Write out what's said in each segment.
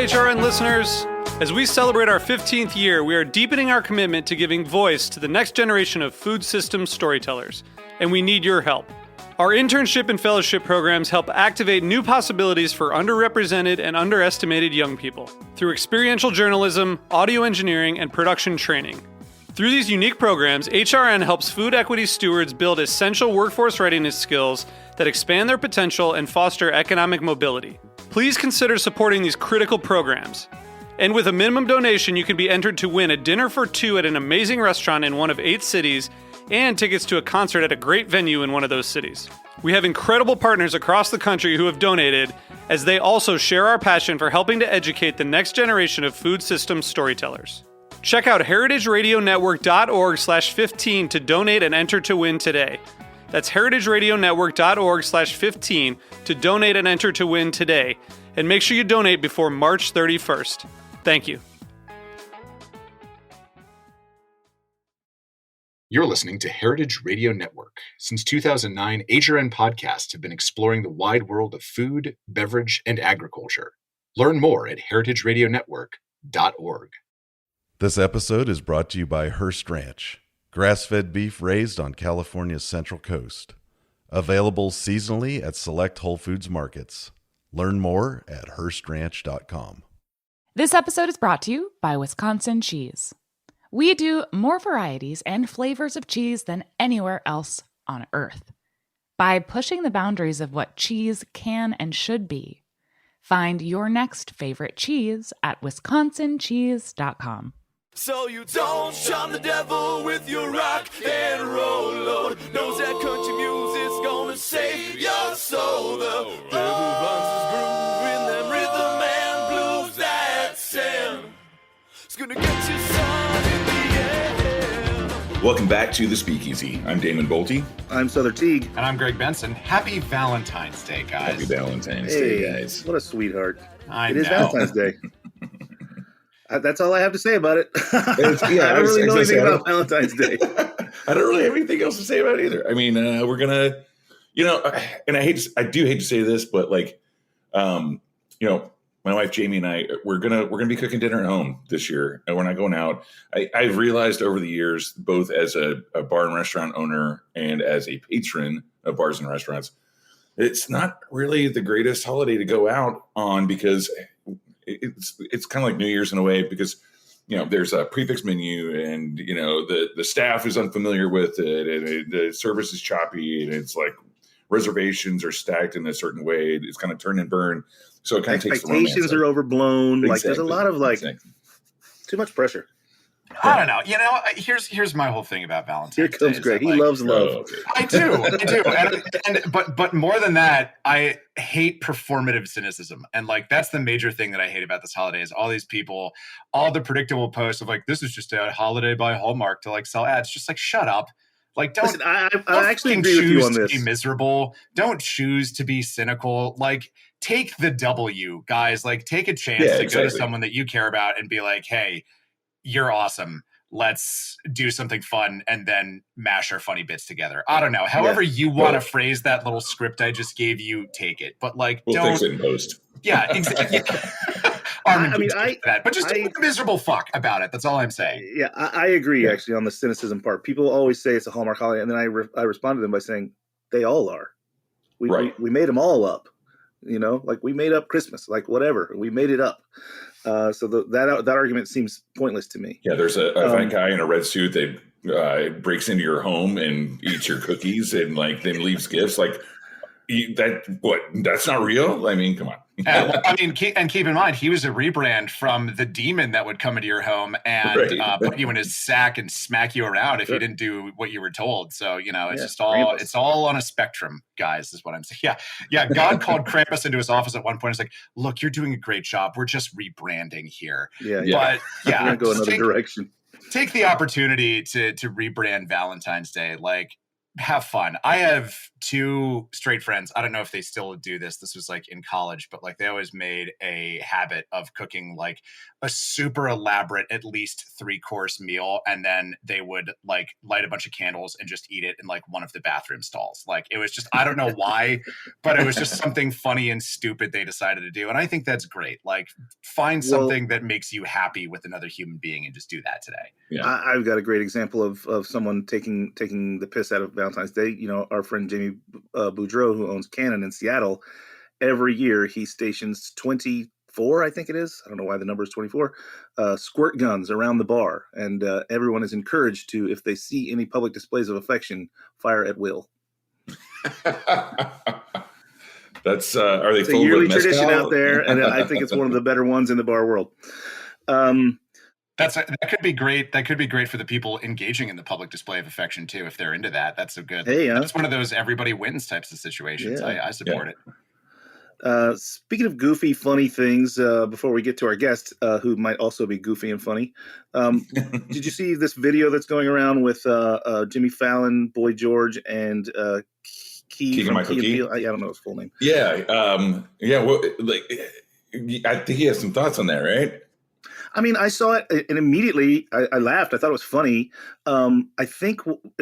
HRN listeners. As we celebrate our 15th year, we are deepening our commitment to giving voice to the next generation of food systems storytellers, and we need your help. Our internship and fellowship programs help activate new possibilities for underrepresented and underestimated young people through experiential journalism, audio engineering, and production training. Through these unique programs, HRN helps food equity stewards build essential workforce readiness skills that expand their potential and foster economic mobility. Please consider supporting these critical programs. And with a minimum donation, you can be entered to win a dinner for two at an amazing restaurant in one of 8 cities and tickets to a concert at a great venue in one of those cities. We have incredible partners across the country who have donated, as they also share our passion for helping to educate the next generation of food systems storytellers. Check out heritageradionetwork.org/15 to donate and enter to win today. That's heritageradionetwork.org/15 to donate and enter to win today. And make sure you donate before March 31st. Thank you. You're listening to Heritage Radio Network. Since 2009, HRN podcasts have been exploring the wide world of food, beverage, and agriculture. Learn more at heritageradionetwork.org. This episode is brought to you by Hearst Ranch, grass-fed beef raised on California's Central Coast. Available seasonally at select Whole Foods markets. Learn more at HearstRanch.com. This episode is brought to you by Wisconsin Cheese. We do more varieties and flavors of cheese than anywhere else on Earth. By pushing the boundaries of what cheese can and should be, find your next favorite cheese at wisconsincheese.com. So you don't shun the devil with your rock and roll load. Knows that country music's gonna save your soul. The devil runs his groove in them rhythm and blues that sing. It's gonna get you son in the end. Welcome back to The Speakeasy. I'm Damon Boelte. I'm Sother Teague. And I'm Greg Benson. Happy Valentine's Day, guys. Happy Valentine's Day, guys. What a sweetheart. It is Valentine's Day. That's all I have to say about it. I don't really know anything about Valentine's Day. I don't really have anything else to say about it either. I mean, we're gonna, and I do hate to say this, but my wife Jamie and I, we're gonna be cooking dinner at home this year, and we're not going out. I've realized over the years, both as a bar and restaurant owner and as a patron of bars and restaurants, it's not really the greatest holiday to go out on because it's kind of like New Year's in a way, because there's a prefix menu and the staff is unfamiliar with it, and the service is choppy, and it's like reservations are stacked in a certain way. It's kind of turn and burn, so it kind of takes the romance. Expectations are overblown. Exactly. Like there's a lot of too much pressure. I don't know. Here's my whole thing about Valentine's Here comes Day. Greg. He loves love. I do. But more than that, I hate performative cynicism. And that's the major thing that I hate about this holiday is all these people, all the predictable posts of this is just a holiday by Hallmark to sell ads. Just shut up. Don't. Listen, I actually don't agree with you on choose this. to be miserable. Don't choose to be cynical. Take the W, guys. Take a chance to go to someone that you care about and be like, hey, you're awesome. Let's do something fun and then mash our funny bits together. I don't know. However you want to phrase that little script I just gave you, take it. But we'll don't fix it in post. Yeah, exactly. But just be a miserable fuck about it. That's all I'm saying. Yeah, I agree actually on the cynicism part. People always say it's a Hallmark holiday, and then I respond to them by saying they all are. We made them all up. We made up Christmas, whatever. We made it up. So that argument seems pointless to me. Yeah, there's a fine guy in a red suit that breaks into your home and eats your cookies and then leaves gifts. That's not real? I mean, come on. And keep in mind, he was a rebrand from the demon that would come into your home and put you in his sack and smack you around if you didn't do what you were told. So, it's all on a spectrum, guys, is what I'm saying. Yeah. God called Krampus into his office at one point. It's like, look, you're doing a great job. We're just rebranding here. Yeah. But we're going to go another direction. Take the opportunity to rebrand Valentine's Day. have fun. I have two straight friends. I don't know if they still do this. This was like in college, but like they always made a habit of cooking like a super elaborate, at least 3-course meal. And then they would like light a bunch of candles and just eat it in like one of the bathroom stalls. Like it was just, I don't know why, but it was just something funny and stupid they decided to do. And I think that's great. Like find something that makes you happy with another human being and just do that today. Yeah. I've got a great example of someone taking the piss out of Valentine's Day. You know, our friend Jamie Boudreau, who owns Canon in Seattle, every year he stations 24, I think it is. I don't know why the number is 24, squirt guns around the bar. And everyone is encouraged to, if they see any public displays of affection, fire at will. That's, are they it's a yearly tradition out there, and I think it's one of the better ones in the bar world. That could be great. That could be great for the people engaging in the public display of affection too. If they're into that, that's a good. That's one of those everybody wins types of situations. I support it. Speaking of goofy, funny things, before we get to our guest, who might also be goofy and funny, did you see this video that's going around with Jimmy Fallon, Boy George, and Keegan Michael Key? I don't know his full name. Yeah, Well, like, I think he has some thoughts on that, right? I mean, I saw it and immediately I laughed. I thought it was funny. I think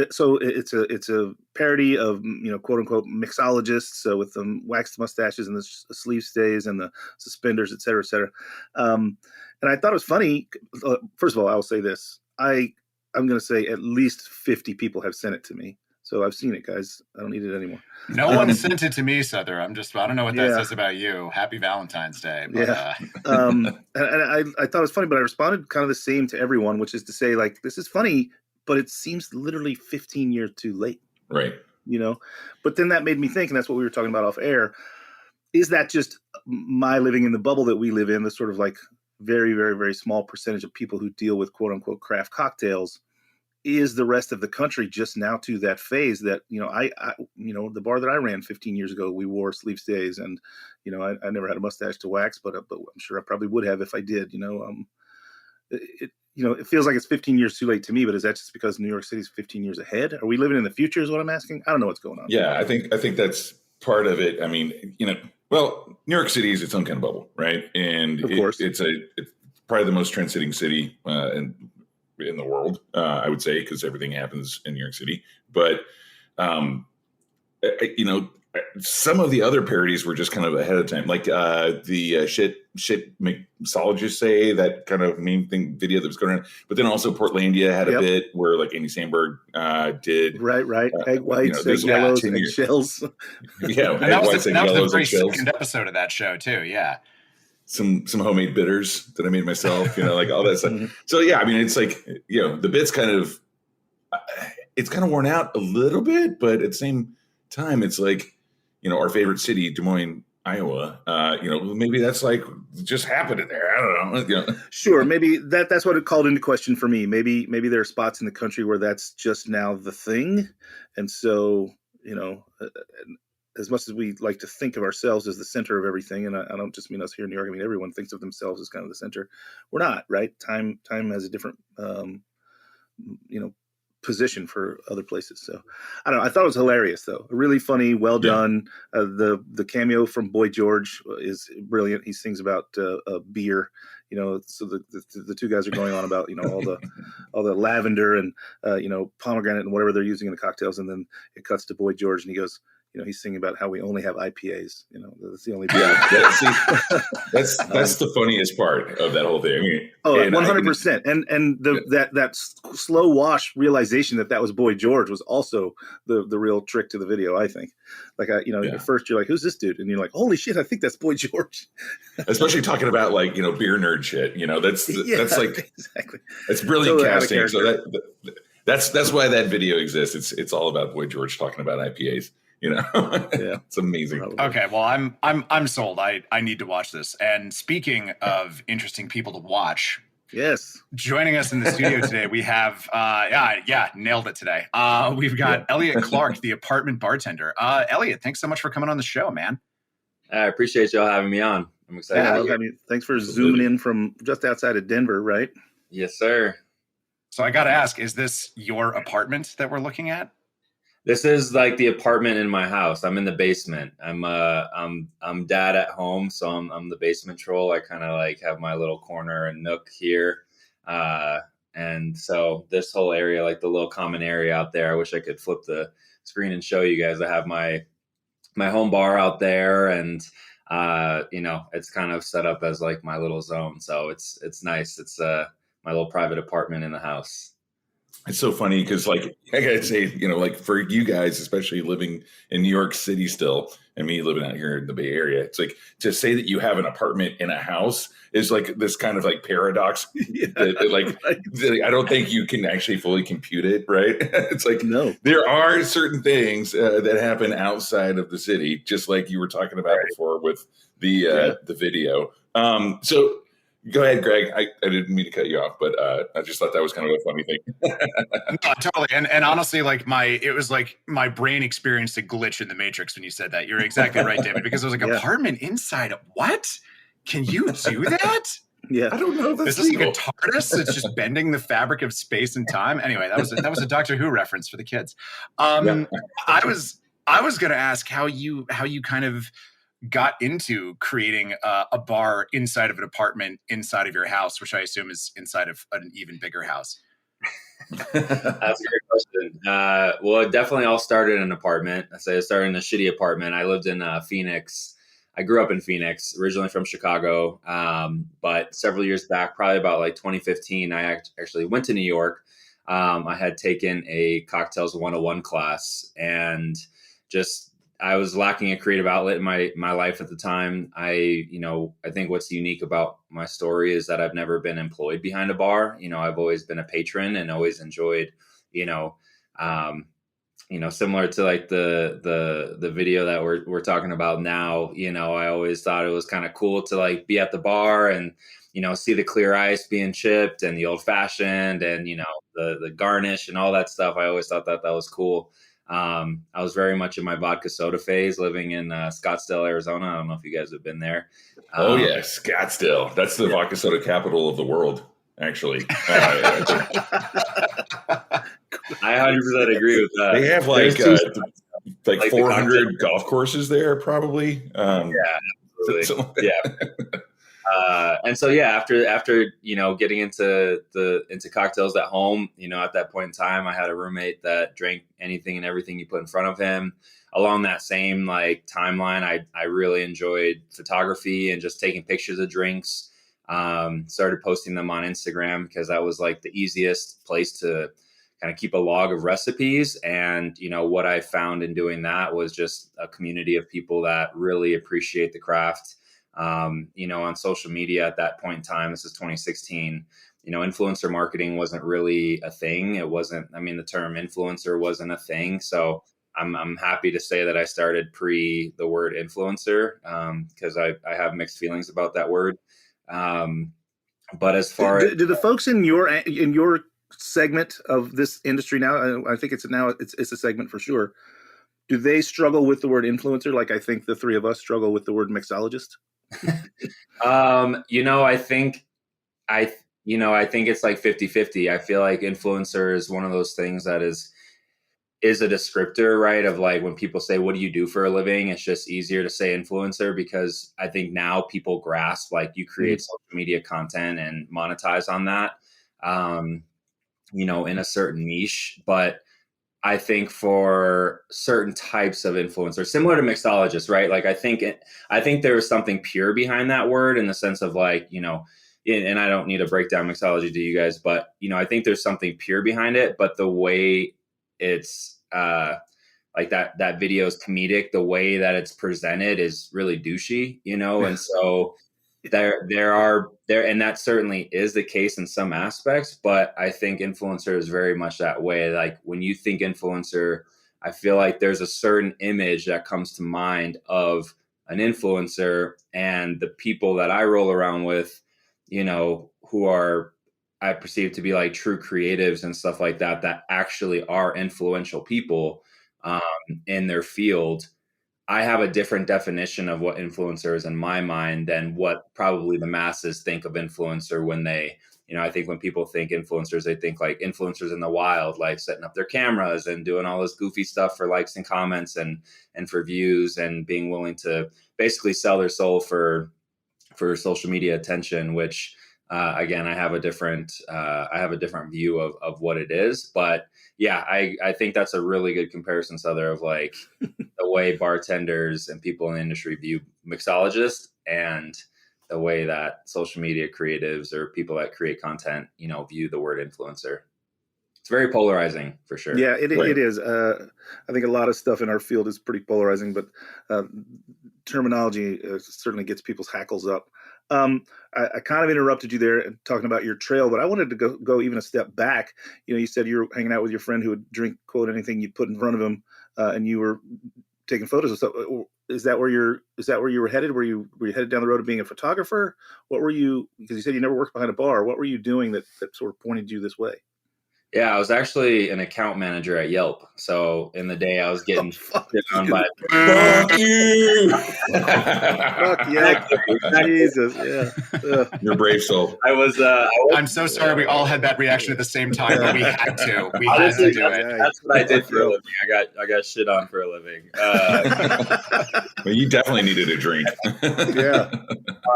so. It's a parody of, you know, quote unquote mixologists with the waxed mustaches and the sleeve stays and the suspenders, et cetera, et cetera. And I thought it was funny. First of all, I will say this: I'm going to say at least 50 people have sent it to me. So I've seen it, guys. I don't need it anymore. No one sent it to me, Sother. I don't know what that says about you. Happy Valentine's Day. But, and I thought it was funny, but I responded kind of the same to everyone, which is to say, like, this is funny, but it seems literally 15 years too late. Right. You know? But then that made me think, and that's what we were talking about off air, is that just my living in the bubble that we live in, the sort of like very, very, very small percentage of people who deal with quote unquote craft cocktails? Is the rest of the country just now to that phase that, you know, I the bar that I ran 15 years ago, we wore sleeve stays, and, you know, I never had a mustache to wax, but I'm sure I probably would have if I did, you know. It feels like it's 15 years too late to me, but is that just because New York City's 15 years ahead? Are we living in the future is what I'm asking? I don't know what's going on. Yeah, I think that's part of it. I mean, you know, well, New York City is its own kind of bubble, right? And of course, it's probably the most trend-setting city in the world, I would say, because everything happens in New York City. But, you know, some of the other parodies were just kind of ahead of time, like the shit mixologists say, that kind of meme thing video that was going around. But then also Portlandia had a bit where like Andy Samberg did. Right. Egg whites, egg yellows, and egg shells. Yeah, and that was the very second episode of that show too. Yeah. Some homemade bitters that I made myself, you know, like all that stuff. So yeah, I mean, it's like, you know, the bit's kind of worn out a little bit, but at the same time, it's like, you know, our favorite city, Des Moines, Iowa, you know, maybe that's like just happening there. I don't know. You know? Sure. Maybe that's what it called into question for me. Maybe there are spots in the country where that's just now the thing. And so, you know, as much as we like to think of ourselves as the center of everything, and I don't just mean us here in New York, I mean, everyone thinks of themselves as kind of the center. We're not, right? Time has a different, position for other places. So I don't know. I thought it was hilarious though. Really funny, well done. The cameo from Boy George is brilliant. He sings about beer, you know, so the two guys are going on about, you know, all the lavender and, pomegranate and whatever they're using in the cocktails. And then it cuts to Boy George and he goes, you know, he's singing about how we only have IPAs. You know, that's the only. That's the funniest part of that whole thing. I mean, 100%. And that slow wash realization that was Boy George was also the real trick to the video. I think, like, at first you're like, who's this dude? And you're like, holy shit, I think that's Boy George. Especially talking about like, you know, beer nerd shit. You know, that's like exactly. That's brilliant casting. So that's why that video exists. It's all about Boy George talking about IPAs. You know, it's amazing. Okay, well, I'm sold. I need to watch this. And speaking of interesting people to watch, yes, joining us in the studio today, we have nailed it today. We've got Elliot Clark, the apartment bartender. Elliot, thanks so much for coming on the show, man. I appreciate y'all having me on. I'm excited. Thanks for zooming in from just outside of Denver, right? Yes, sir. So I got to ask, is this your apartment that we're looking at? This is like the apartment in my house. I'm in the basement. I'm dad at home, so I'm the basement troll. I kind of like have my little corner and nook here. And so this whole area, like the little common area out there, I wish I could flip the screen and show you guys. I have my home bar out there, and it's kind of set up as like my little zone. So it's nice. It's my little private apartment in the house. It's so funny because, like, I gotta say, like for you guys, especially living in New York City still, and me living out here in the Bay Area, it's like to say that you have an apartment in a house is like this kind of like paradox. I don't think you can actually fully compute it, right? It's like, no, there are certain things that happen outside of the city, just like you were talking about before with the video. So. Go ahead, Greg. I didn't mean to cut you off, but I just thought that was kind of a funny thing. No, totally. And honestly, like it was like my brain experienced a glitch in the Matrix when you said that. You're exactly right, David, because it was like apartment inside. What? Can you do that? Yeah. I don't know. Is this like a TARDIS? It's just bending the fabric of space and time. Anyway, that was a Doctor Who reference for the kids. I was going to ask how you kind of got into creating a bar inside of an apartment inside of your house, which I assume is inside of an even bigger house. That's a great question. Well, it definitely all started in an apartment. I started in a shitty apartment. I lived in Phoenix. I grew up in Phoenix, originally from Chicago. But several years back, probably about like 2015, I actually went to New York. I had taken a Cocktails 101 class, and I was lacking a creative outlet in my life at the time. I think what's unique about my story is that I've never been employed behind a bar. I've always been a patron and always enjoyed, similar to like the video that we're talking about now. I always thought it was kind of cool to like be at the bar and, see the clear ice being chipped and the old fashioned and, the garnish and all that stuff. I always thought that was cool. I was very much in my vodka soda phase living in Scottsdale, Arizona. I don't know if you guys have been there. Oh, yeah. Scottsdale. That's the vodka soda capital of the world, actually. I 100% agree with that. They have like 400 golf courses there, probably. Yeah, absolutely. Yeah. And so, after, getting into cocktails at home, at that point in time, I had a roommate that drank anything and everything you put in front of him. Along that same like timeline, I really enjoyed photography and just taking pictures of drinks. Started posting them on Instagram because that was like the easiest place to kind of keep a log of recipes. And, what I found in doing that was just a community of people that really appreciate the craft. On social media at that point in time, this is 2016, influencer marketing wasn't really a thing. It wasn't, the term influencer wasn't a thing. So I'm happy to say that I started pre the word influencer, because I have mixed feelings about that word. But as far as do the folks in your segment of this industry now, I think it's a segment for sure. Do they struggle with the word influencer? Like I think the three of us struggle with the word mixologist. I think it's like 50-50. I feel like influencer is one of those things that is a descriptor, right? Of like when people say, what do you do for a living? It's just easier to say influencer because I think now people grasp like you create social media content and monetize on that, in a certain niche. But I think for certain types of influencers, similar to mixologists, right? Like I think there is something pure behind that word in the sense of like, and I don't need to break down mixology to you guys, but I think there's something pure behind it. But the way it's like that video is comedic, the way that it's presented is really douchey, and so there, and that certainly is the case in some aspects, but I think influencer is very much that way. Like when you think influencer, I feel like there's a certain image that comes to mind of an influencer, and the people that I roll around with, who are, I perceive to be like true creatives and stuff like that actually are influential people in their field. I have a different definition of what influencer is in my mind than what probably the masses think of influencer when they, I think when people think influencers, they think like influencers in the wild, like setting up their cameras and doing all this goofy stuff for likes and comments and for views and being willing to basically sell their soul for social media attention, which again, I have a different view of what it is. But yeah, I think that's a really good comparison, Sother, of like the way bartenders and people in the industry view mixologists and the way that social media creatives or people that create content, view the word influencer. It's very polarizing for sure. Yeah, it is. I think a lot of stuff in our field is pretty polarizing, but terminology certainly gets people's hackles up. I kind of interrupted you there talking about your trail, but I wanted to go even a step back. You said you were hanging out with your friend who would drink, quote, anything you put in front of him, and you were taking photos of stuff. Is that where you were headed? Were you headed down the road of being a photographer? What were you? Because you said you never worked behind a bar. What were you doing that sort of pointed you this way? Yeah, I was actually an account manager at Yelp. So in the day, I was getting shit on by. Fuck you! Fuck yeah, Jesus, yeah. You're brave soul. I was. I'm so sorry. We all had that reaction at the same time, but we had to. We had Honestly, to do it. That's what I did for a living. I got shit on for a living. Well, you definitely needed a drink. Yeah,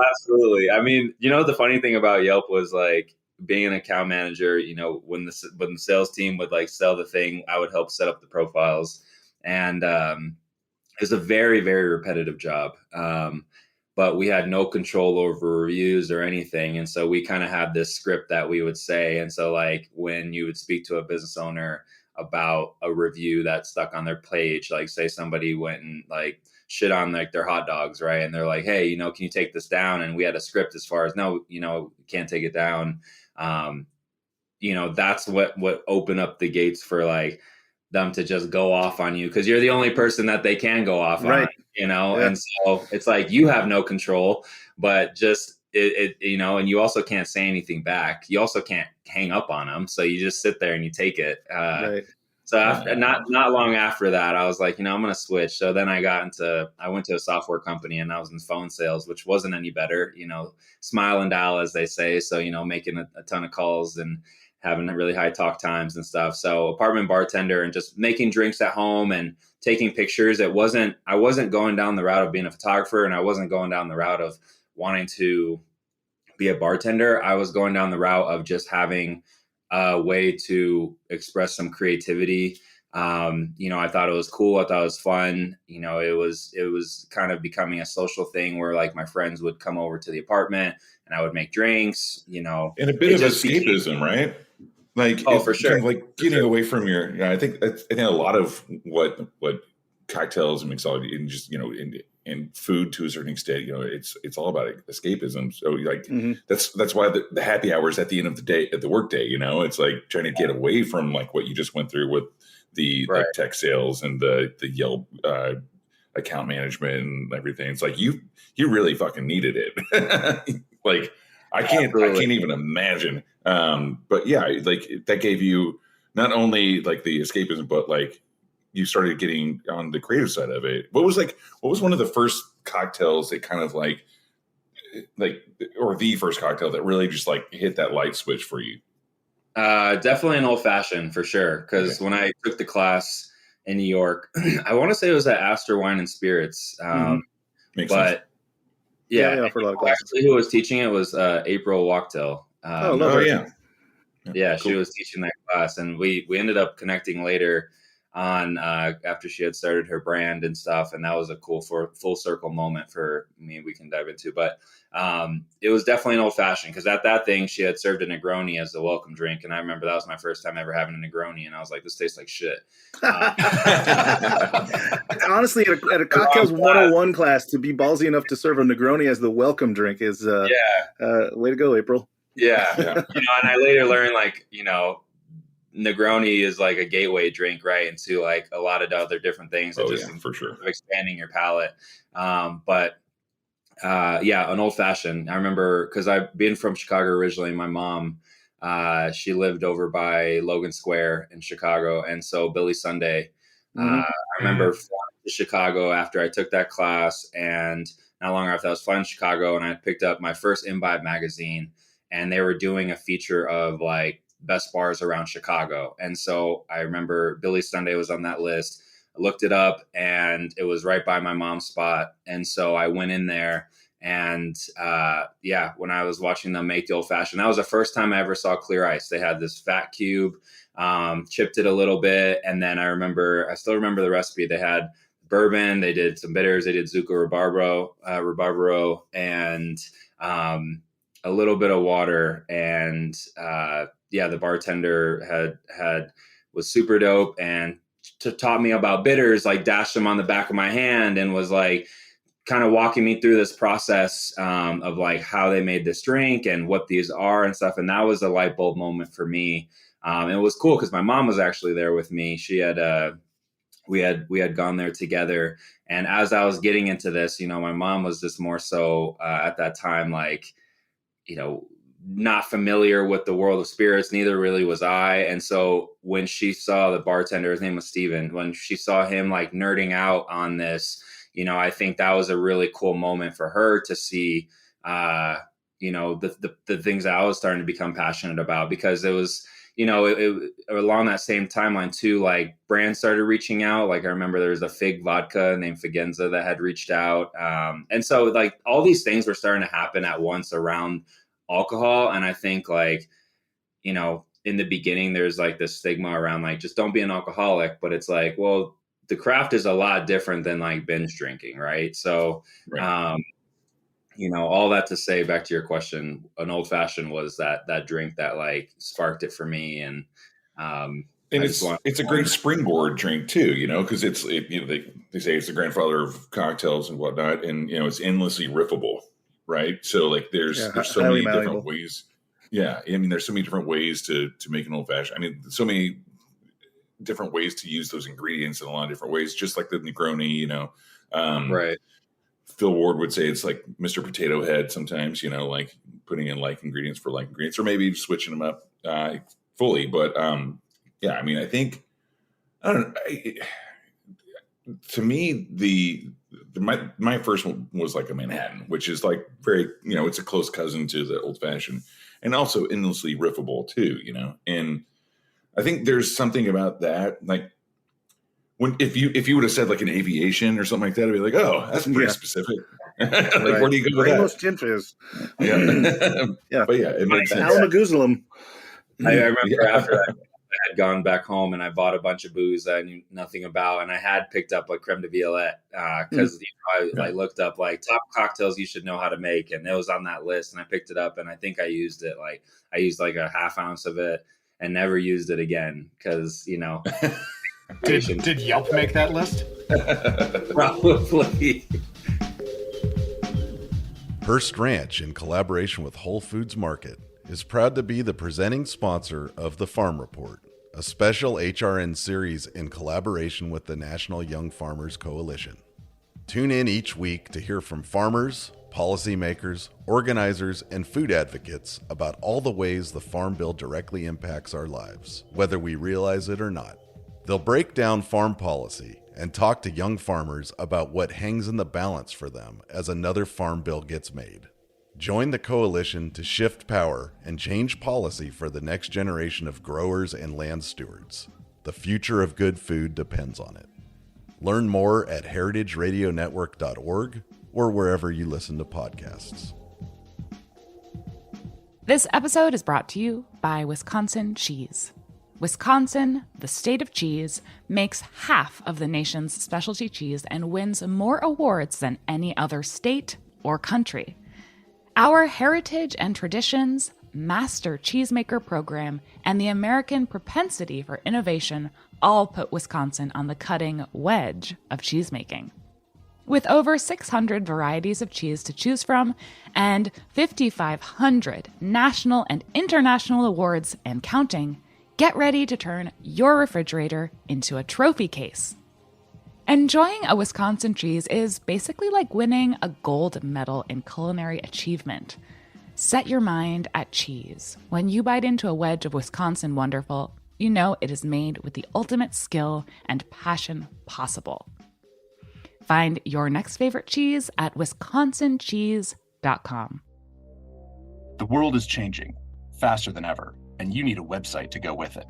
absolutely. I mean, the funny thing about Yelp was like, being an account manager, when the sales team would like sell the thing, I would help set up the profiles, and it's a very, very repetitive job. But we had no control over reviews or anything, and so we kind of had this script that we would say. And so, like when you would speak to a business owner about a review that stuck on their page, like say somebody went and like shit on like their hot dogs, right? And they're like, hey, can you take this down? And we had a script as far as no, can't take it down. That's what opened up the gates for like them to just go off on you because you're the only person that they can go off on, Yeah. And so it's like you have no control, but just it and you also can't say anything back. You also can't hang up on them, so you just sit there and you take it. Right. So after, not long after that, I was like, I'm going to switch. So then I went to a software company and I was in phone sales, which wasn't any better, smile and dial, as they say. So, making a ton of calls and having really high talk times and stuff. So apartment bartender and just making drinks at home and taking pictures. I wasn't going down the route of being a photographer, and I wasn't going down the route of wanting to be a bartender. I was going down the route of just having a way to express some creativity. I thought it was cool. I thought it was fun. It was kind of becoming a social thing where like my friends would come over to the apartment and I would make drinks, and a bit of escapism, right? Like, for sure. Kind of like getting away from your, I think a lot of what cocktails and mixology and just, and food to a certain extent, it's all about escapism. So like, that's why the happy hours at the end of the day, at the work day, it's like trying to get away from like what you just went through with the like tech sales and the Yelp account management and everything. It's like, you really fucking needed it. Like, I can't even imagine. But yeah, like that gave you not only like the escapism, but like you started getting on the creative side of it. What was one of the first cocktails that kind of like, or the first cocktail that really just like hit that light switch for you? Definitely an old fashioned for sure. Cause when I took the class in New York, I want to say it was at Astor Wine and Spirits. Makes sense. Yeah, actually, who was teaching it was April Wachtel. Yeah, cool. She was teaching that class, and we ended up connecting later on after she had started her brand and stuff, and that was a cool full circle moment for me. We can dive into, but it was definitely an old fashioned because at that thing she had served a Negroni as a welcome drink, and I remember that was my first time ever having a Negroni, and I was like, this tastes like shit. Honestly, at a cocktails 101 class, to be ballsy enough to serve a Negroni as the welcome drink is way to go, April. Yeah. And I later learned Negroni is like a gateway drink, right, into like a lot of other different things. For sure, expanding your palate. But an old fashioned. I remember because I've been from Chicago originally. My mom, she lived over by Logan Square in Chicago, and so Billy Sunday. I remember flying to Chicago after I took that class, and not long after I was flying to Chicago, and I picked up my first Imbibe magazine, and they were doing a feature of like best bars around Chicago. And so I remember Billy Sunday was on that list. I looked it up, and it was right by my mom's spot. And so I went in there, and when I was watching them make the old fashioned, that was the first time I ever saw clear ice. They had this fat cube, chipped it a little bit. And then I still remember the recipe. They had bourbon, they did some bitters, they did Zucca Rabarbaro, and a little bit of water. And the bartender was super dope and taught me about bitters, like dashed them on the back of my hand and was like kind of walking me through this process of like how they made this drink and what these are and stuff. And that was a light bulb moment for me. It was cool because my mom was actually there with me. She had we had gone there together. And as I was getting into this, my mom was just more so at that time, like, not familiar with the world of spirits. Neither really was I. And so when she saw the bartender, his name was Steven, when she saw him like nerding out on this, I think that was a really cool moment for her to see, the things that I was starting to become passionate about, because it was, it along that same timeline too, like brands started reaching out. Like I remember there was a fig vodka named Figenza that had reached out. And so like all these things were starting to happen at once around alcohol. And I think like, in the beginning, there's like this stigma around like, just don't be an alcoholic. But it's like, well, the craft is a lot different than like binge drinking. Right. So, Right. All that to say, back to your question, an old fashioned was that drink that like sparked it for me. And it's a great springboard drink too, because they say it's the grandfather of cocktails and whatnot. And, it's endlessly riffable. Right. So like there's so many different ways. Yeah. I mean, there's so many different ways to make an old fashioned. I mean, so many different ways to use those ingredients in a lot of different ways, just like the Negroni, right. Phil Ward would say it's like Mr. Potato Head sometimes, like putting in like ingredients for like ingredients, or maybe switching them up fully. But I mean, I think, I don't know. To me, my first one was like a Manhattan, which is like very, it's a close cousin to the old fashioned, and also endlessly riffable too, and I think there's something about that. Like if you would have said like an aviation or something like that, I'd be like, oh, that's pretty specific. Like, right. Where do you go with Rainbow's Gin Fizz. Yeah. Yeah. But yeah, it makes sense. Almaguzalum. I remember after that, I had gone back home and I bought a bunch of booze that I knew nothing about, and I had picked up a creme de violette because I looked up like top cocktails you should know how to make, and it was on that list, and I picked it up, and I think I used it like a half ounce of it and never used it again because Did Yelp make that list? Probably. Hearst Ranch, in collaboration with Whole Foods Market, is proud to be the presenting sponsor of The Farm Report, a special HRN series in collaboration with the National Young Farmers Coalition. Tune in each week to hear from farmers, policymakers, organizers, and food advocates about all the ways the Farm Bill directly impacts our lives, whether we realize it or not. They'll break down farm policy and talk to young farmers about what hangs in the balance for them as another farm bill gets made. Join the coalition to shift power and change policy for the next generation of growers and land stewards. The future of good food depends on it. Learn more at heritageradionetwork.org or wherever you listen to podcasts. This episode is brought to you by Wisconsin Cheese. Wisconsin, the state of cheese, makes half of the nation's specialty cheese and wins more awards than any other state or country. Our heritage and traditions, master cheesemaker program, and the American propensity for innovation all put Wisconsin on the cutting wedge of cheesemaking. With over 600 varieties of cheese to choose from and 5,500 national and international awards and counting, get ready to turn your refrigerator into a trophy case. Enjoying a Wisconsin cheese is basically like winning a gold medal in culinary achievement. Set your mind at cheese. When you bite into a wedge of Wisconsin Wonderful, you know it is made with the ultimate skill and passion possible. Find your next favorite cheese at wisconsincheese.com. The world is changing faster than ever, and you need a website to go with it.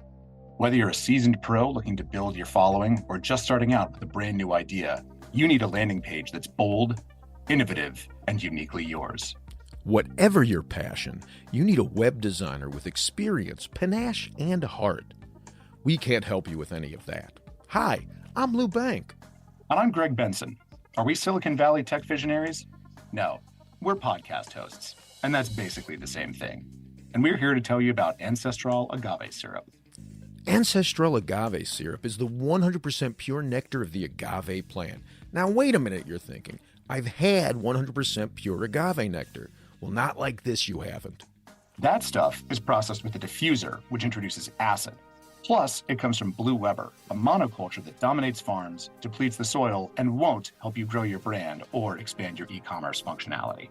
Whether you're a seasoned pro looking to build your following or just starting out with a brand new idea, you need a landing page that's bold, innovative, and uniquely yours. Whatever your passion, you need a web designer with experience, panache, and heart. We can't help you with any of that. Hi, I'm Lou Bank. And I'm Greg Benson. Are we Silicon Valley tech visionaries? No, we're podcast hosts, and that's basically the same thing. And we're here to tell you about Ancestral Agave Syrup. Ancestral Agave Syrup is the 100% pure nectar of the agave plant. Now, wait a minute, you're thinking. I've had 100% pure agave nectar. Well, not like this, you haven't. That stuff is processed with a diffuser, which introduces acid. Plus, it comes from Blue Weber, a monoculture that dominates farms, depletes the soil, and won't help you grow your brand or expand your e-commerce functionality.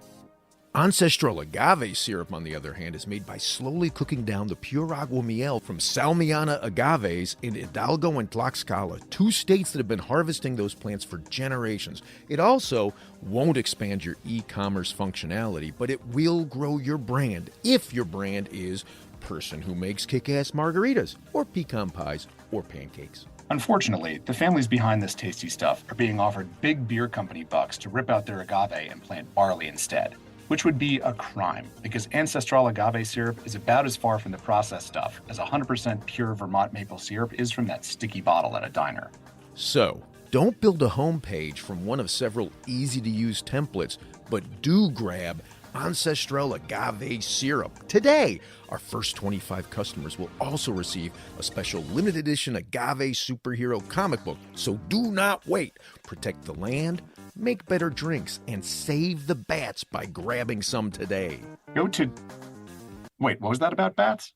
Ancestral Agave Syrup, on the other hand, is made by slowly cooking down the pure agua miel from Salmiana agaves in Hidalgo and Tlaxcala, 2 states that have been harvesting those plants for generations. It also won't expand your e-commerce functionality, but it will grow your brand if your brand is person who makes kick-ass margaritas or pecan pies or pancakes. Unfortunately, the families behind this tasty stuff are being offered big beer company bucks to rip out their agave and plant barley instead, which would be a crime because Ancestral Agave Syrup is about as far from the processed stuff as 100% pure Vermont maple syrup is from that sticky bottle at a diner. So, don't build a homepage from one of several easy-to-use templates, but do grab Ancestral Agave Syrup today. Our first 25 customers will also receive a special limited edition Agave Superhero comic book. So do not wait. Protect the land, make better drinks, and save the bats by grabbing some today. Wait, what was that about bats?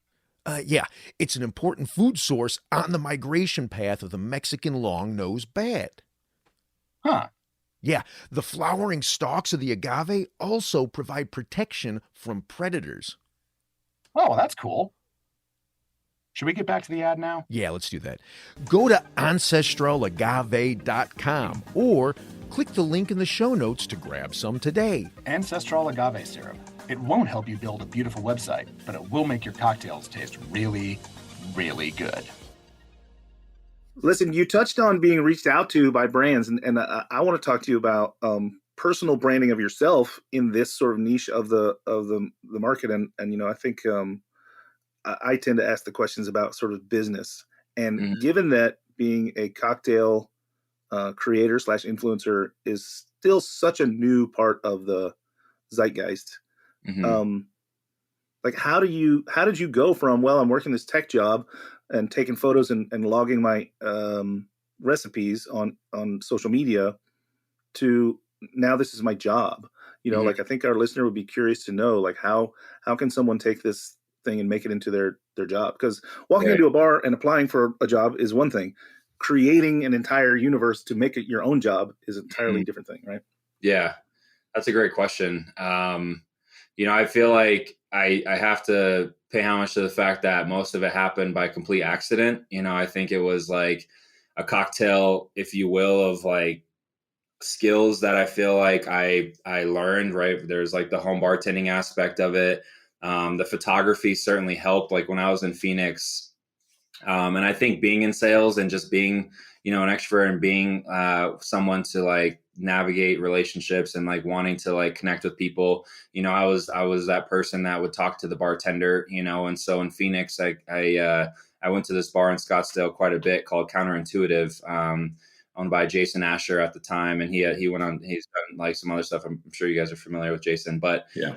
Yeah, it's an important food source on the migration path of the Mexican long-nosed bat. Huh. Yeah, the flowering stalks of the agave also provide protection from predators. Oh, that's cool. Should we get back to the ad now? Yeah, let's do that. Go to ancestralagave.com or click the link in the show notes to grab some today. Ancestral Agave Syrup. It won't help you build a beautiful website, but it will make your cocktails taste really, really good. Listen, you touched on being reached out to by brands, and I want to talk to you about personal branding of yourself in this sort of niche of the market. And I think I tend to ask the questions about sort of business. And given that being a cocktail creator / influencer is still such a new part of the zeitgeist, like how did you go from, well, I'm working this tech job and taking photos and logging my recipes on social media to now this is my job? Like I think our listener would be curious to know, like how can someone take this thing and make it into their job? Because walking into a bar and applying for a job is one thing. Creating an entire universe to make it your own job is an entirely different thing, right? Yeah, that's a great question. I feel like I have to pay homage to the fact that most of it happened by complete accident. I think it was like a cocktail, if you will, of like skills that I feel like I learned, right? There's like the home bartending aspect of it. The photography certainly helped, like when I was in Phoenix. And I think being in sales and just being, an extrovert and being someone to like navigate relationships and like wanting to like connect with people, I was that person that would talk to the bartender, and so in Phoenix, I went to this bar in Scottsdale quite a bit called Counterintuitive, owned by Jason Asher at the time. And he's done like some other stuff. I'm sure you guys are familiar with Jason, but sure.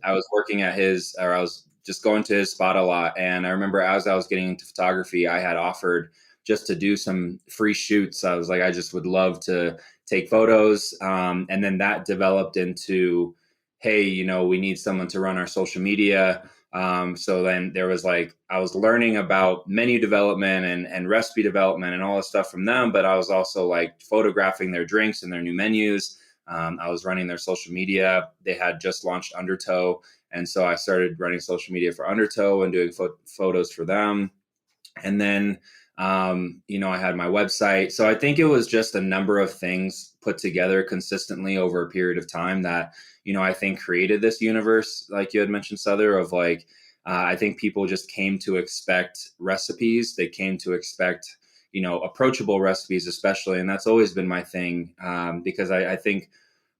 I was working at I was just going to his spot a lot. And I remember as I was getting into photography, I had offered just to do some free shoots. I was like, I just would love to take photos. And then that developed into, hey, we need someone to run our social media. So then there was like, I was learning about menu development and recipe development and all this stuff from them, but I was also like photographing their drinks and their new menus. I was running their social media. They had just launched Undertow. And so I started running social media for Undertow and doing photos for them. And then I had my website. So I think it was just a number of things put together consistently over a period of time that, I think created this universe, like you had mentioned, Sother, of like, I think people just came to expect recipes. They came to expect, approachable recipes, especially. And that's always been my thing, because I think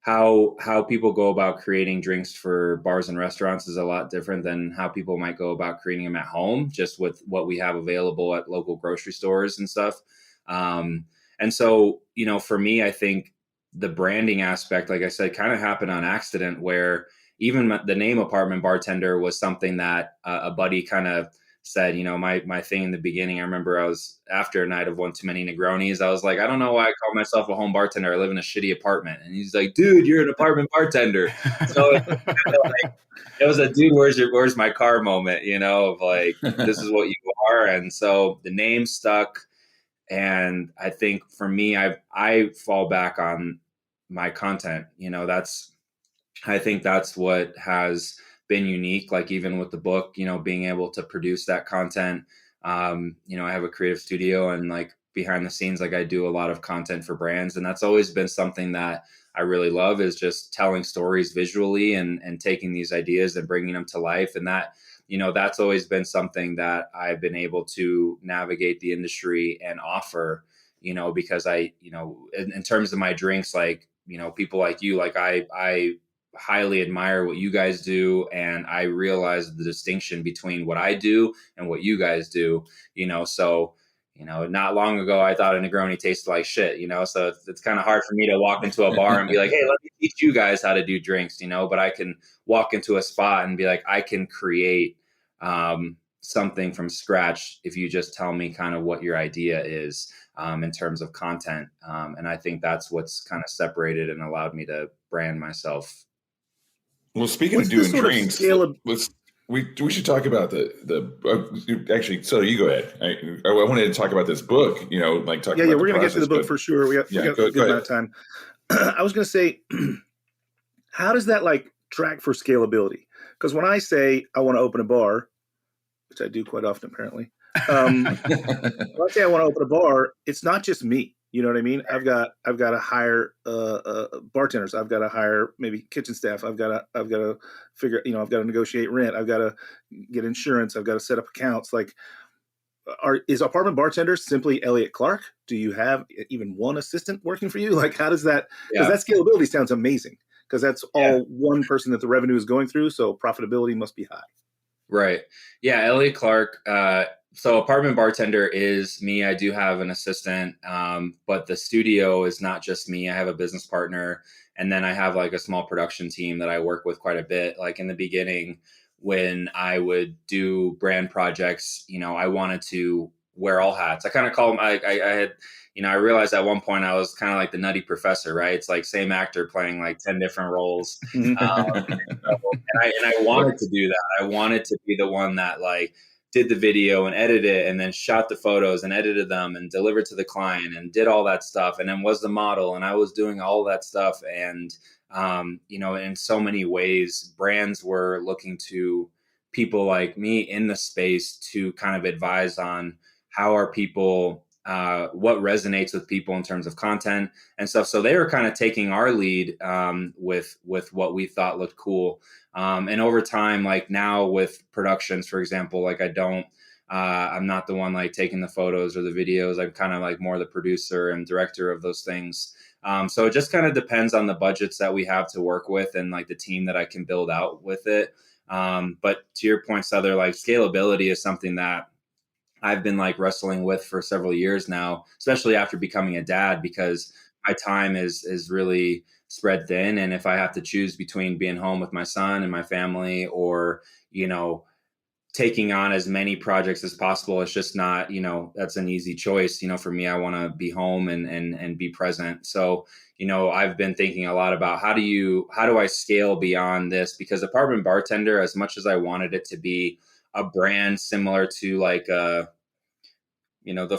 how people go about creating drinks for bars and restaurants is a lot different than how people might go about creating them at home, just with what we have available at local grocery stores and stuff. And so, for me, I think the branding aspect, like I said, kind of happened on accident, where even the name Apartment Bartender was something that a buddy kind of said, my thing in the beginning. I remember I was after a night of one too many Negronis. I was like, I don't know why I call myself a home bartender. I live in a shitty apartment. And he's like, dude, you're an apartment bartender. So it was a dude, where's my car moment, of like, this is what you are. And so the name stuck. And I think for me, I fall back on my content. I think that's what has been unique. Like even with the book, being able to produce that content. I have a creative studio, and like behind the scenes, like I do a lot of content for brands, and that's always been something that I really love, is just telling stories visually and taking these ideas and bringing them to life. And that, that's always been something that I've been able to navigate the industry and offer, because in terms of my drinks, like, people like you, like I highly admire what you guys do, and I realize the distinction between what I do and what you guys do. So not long ago I thought a Negroni tasted like shit, so it's kind of hard for me to walk into a bar and be like, hey, let me teach you guys how to do drinks, but I can walk into a spot and be like, I can create something from scratch if you just tell me kind of what your idea is in terms of content. And I think that's what's kind of separated and allowed me to brand myself. Well, speaking of doing drinks, we should talk about the actually. So you go ahead. I wanted to talk about this book. We're going to get to the book for sure. We got a good amount of time. I was going to say, how does that like track for scalability? Because when I say I want to open a bar, which I do quite often apparently, when I say I want to open a bar, it's not just me. You know what I mean? I've got to hire bartenders. I've got to hire maybe kitchen staff. I've got to figure. I've got to negotiate rent. I've got to get insurance. I've got to set up accounts. Like, is Apartment Bartender simply Elliot Clark? Do you have even one assistant working for you? Like, how does that? Because that scalability sounds amazing. Because that's all one person that the revenue is going through. So profitability must be high. Right. Yeah. Elliot Clark. So Apartment Bartender is me. I do have an assistant, but the studio is not just me. I have a business partner, and then I have like a small production team that I work with quite a bit. Like in the beginning, when I would do brand projects, I wanted to wear all hats. I kind of call them, I had, I realized at one point I was kind of like the nutty professor, right? It's like same actor playing like 10 different roles. And I wanted to do that. I wanted to be the one that like did the video and edited it, and then shot the photos and edited them and delivered to the client and did all that stuff. And then was the model, and I was doing all that stuff. And, in so many ways, brands were looking to people like me in the space to kind of advise on how are people, what resonates with people in terms of content and stuff. So they were kind of taking our lead with what we thought looked cool. And over time, like now with productions, for example, like I'm not the one like taking the photos or the videos. I'm kind of like more the producer and director of those things. So it just kind of depends on the budgets that we have to work with and like the team that I can build out with it. But to your point, Sother, like scalability is something that I've been like wrestling with for several years now, especially after becoming a dad, because my time is really spread thin. And if I have to choose between being home with my son and my family or, taking on as many projects as possible, it's just not, that's an easy choice. For me, I want to be home and be present. So, I've been thinking a lot about how do I scale beyond this? Because Apartment Bartender, as much as I wanted it to be a brand similar to like, the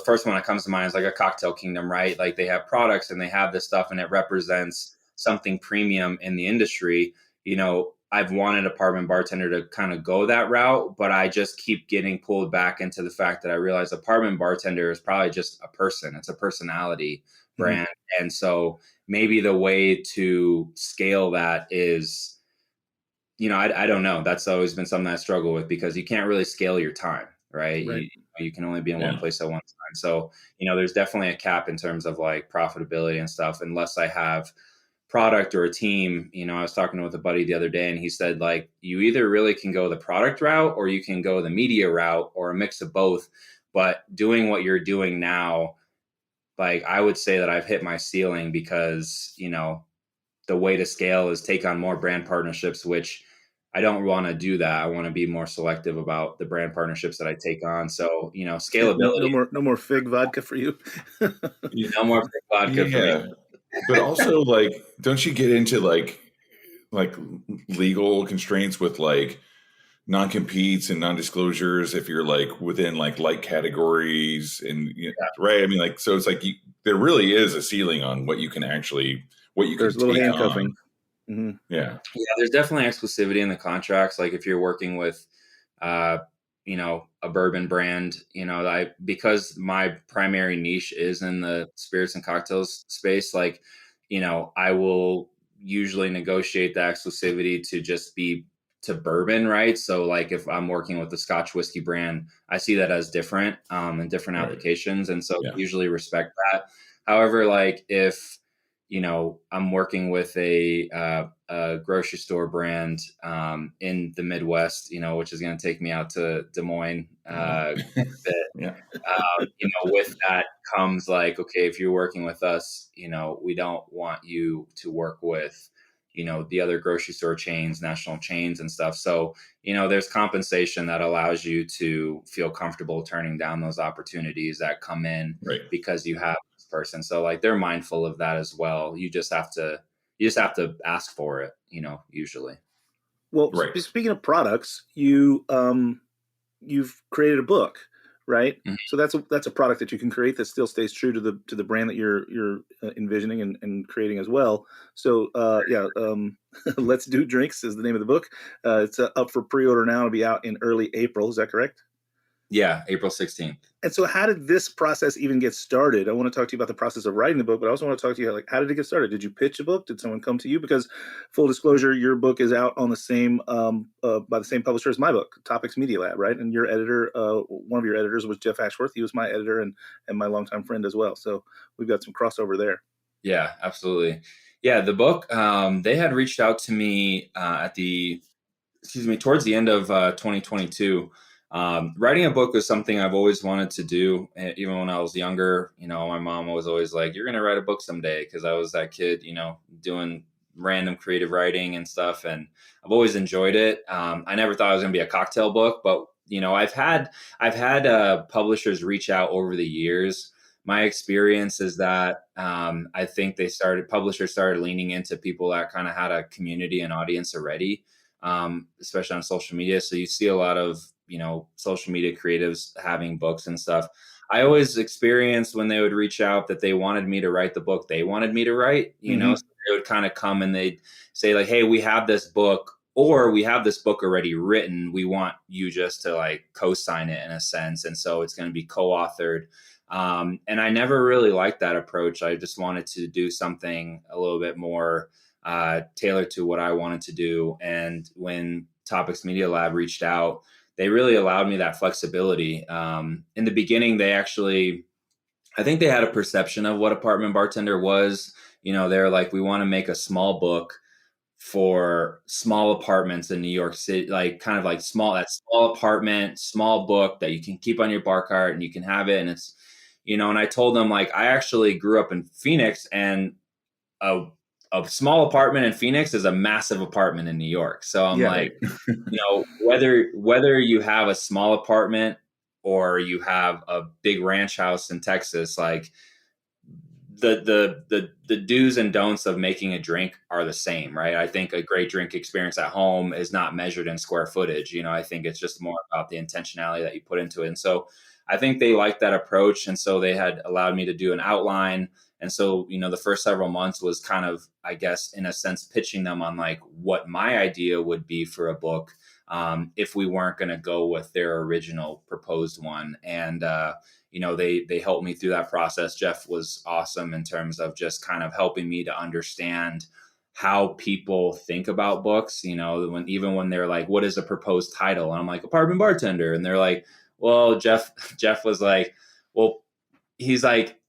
first one that comes to mind is like a Cocktail Kingdom, right? Like they have products and they have this stuff and it represents something premium in the industry. I've wanted Apartment Bartender to kind of go that route, but I just keep getting pulled back into the fact that I realize Apartment Bartender is probably just a person. It's a personality brand. And so maybe the way to scale that is, I don't know. That's always been something I struggle with, because you can't really scale your time, right? You can only be in one place at one time. So, there's definitely a cap in terms of like profitability and stuff, unless I have product or a team. I was talking with a buddy the other day, and he said, like, you either really can go the product route or you can go the media route, or a mix of both. But doing what you're doing now, like, I would say that I've hit my ceiling, because, the way to scale is take on more brand partnerships, which I don't want to do that. I want to be more selective about the brand partnerships that I take on. So, scalability. No more fig vodka for you. No more fig vodka for me. But also, like, don't you get into like legal constraints with like non-competes and non-disclosures if you're like within like light categories and right? I mean, like, so it's like there really is a ceiling on what you can actually There's a little handcuffing. Mm-hmm. Yeah, there's definitely exclusivity in the contracts. Like if you're working with, a bourbon brand, because my primary niche is in the spirits and cocktails space, like, I will usually negotiate the exclusivity to just be to bourbon, right? So like if I'm working with a Scotch whiskey brand, I see that as different in different applications. And so usually respect that. However, like if, I'm working with a grocery store brand in the Midwest, which is going to take me out to Des Moines. With that comes like, okay, if you're working with us, we don't want you to work with, the other grocery store chains, national chains and stuff. So, there's compensation that allows you to feel comfortable turning down those opportunities that come in because you have this person. So like they're mindful of that as well. You just have to ask for it, usually. Well, speaking of products, you've created a book, right? Mm-hmm. So that's a product that you can create that still stays true to the brand that you're envisioning and creating as well. So Let's Do Drinks is the name of the book. It's up for pre-order now. It'll be out in early April. Is that correct? Yeah, April 16th. And so how did this process even get started? I want to talk to you about the process of writing the book, but I also want to talk to you, like, how did it get started? Did you pitch a book? Did someone come to you? Because full disclosure, your book is out on the same, by the same publisher as my book, Topics Media Lab, right? And your editor, one of your editors was Jeff Ashworth. He was my editor and my longtime friend as well. So we've got some crossover there. Yeah, absolutely. Yeah, the book, they had reached out to me towards the end of 2022. Writing a book was something I've always wanted to do. Even when I was younger, my mom was always like, you're going to write a book someday. Cause I was that kid, doing random creative writing and stuff. And I've always enjoyed it. I never thought it was going to be a cocktail book, but I've had publishers reach out over the years. My experience is that, I think publishers started leaning into people that kind of had a community and audience already, especially on social media. So you see a lot of, social media creatives having books and stuff. I always experienced when they would reach out that they wanted me to write the book they wanted me to write, so they would kind of come and they'd say like, hey, we have this book, or we have this book already written. We want you just to like co-sign it in a sense. And so it's going to be co-authored. And I never really liked that approach. I just wanted to do something a little bit more tailored to what I wanted to do. And when Topics Media Lab reached out, they really allowed me that flexibility. In the beginning, I think they had a perception of what Apartment Bartender was. They're like, we want to make a small book for small apartments in New York City, like kind of like small apartment, small book that you can keep on your bar cart and you can have it. And it's, and I told them like, I actually grew up in Phoenix, and a small apartment in Phoenix is a massive apartment in New York. So I'm like, whether you have a small apartment or you have a big ranch house in Texas, like the do's and don'ts of making a drink are the same, right? I think a great drink experience at home is not measured in square footage. I think it's just more about the intentionality that you put into it. And so I think they liked that approach. And so they had allowed me to do an outline. And so, the first several months was kind of, I guess, in a sense, pitching them on like what my idea would be for a book, if we weren't going to go with their original proposed one. And, they helped me through that process. Jeff was awesome in terms of just kind of helping me to understand how people think about books, when they're like, what is a proposed title? And I'm like, Apartment Bartender. And they're like, well, Jeff was like, well, he's like,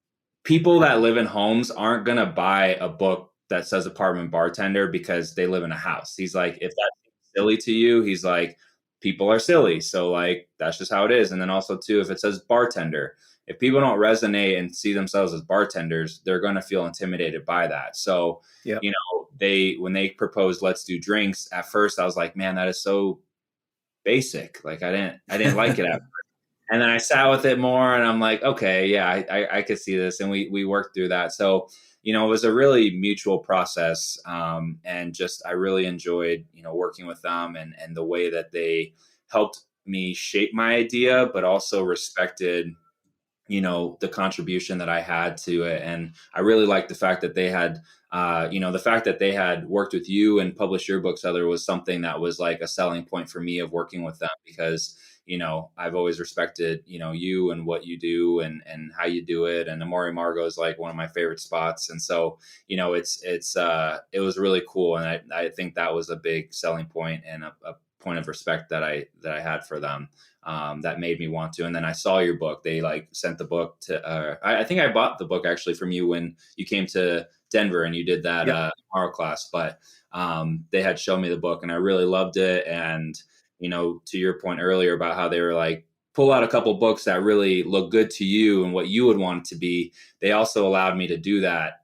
people that live in homes aren't going to buy a book that says Apartment Bartender because they live in a house. He's like, if that's silly to you, he's like, people are silly. So like, that's just how it is. And then also too, if it says bartender, if people don't resonate and see themselves as bartenders, they're going to feel intimidated by that. So, yep. When they proposed, let's do drinks, at first I was like, man, that is so basic. Like I didn't like it at first. And then I sat with it more and I'm like, okay, yeah, I could see this. And we worked through that. So, it was a really mutual process. And just, I really enjoyed, working with them and the way that they helped me shape my idea, but also respected, the contribution that I had to it. And I really liked the fact that they had, the fact that they had worked with you and published your book, Sother, was something that was like a selling point for me of working with them because, I've always respected, you and what you do and how you do it. And Amori Margo is like one of my favorite spots. And so, it was really cool. And I think that was a big selling point and a point of respect that I had for them. That made me want to. And then I saw your book. They like sent the book to, I think I bought the book actually from you when you came to Denver and you did that tomorrow class, but they had shown me the book and I really loved it. And, to your point earlier about how they were like, pull out a couple books that really look good to you and what you would want it to be. They also allowed me to do that.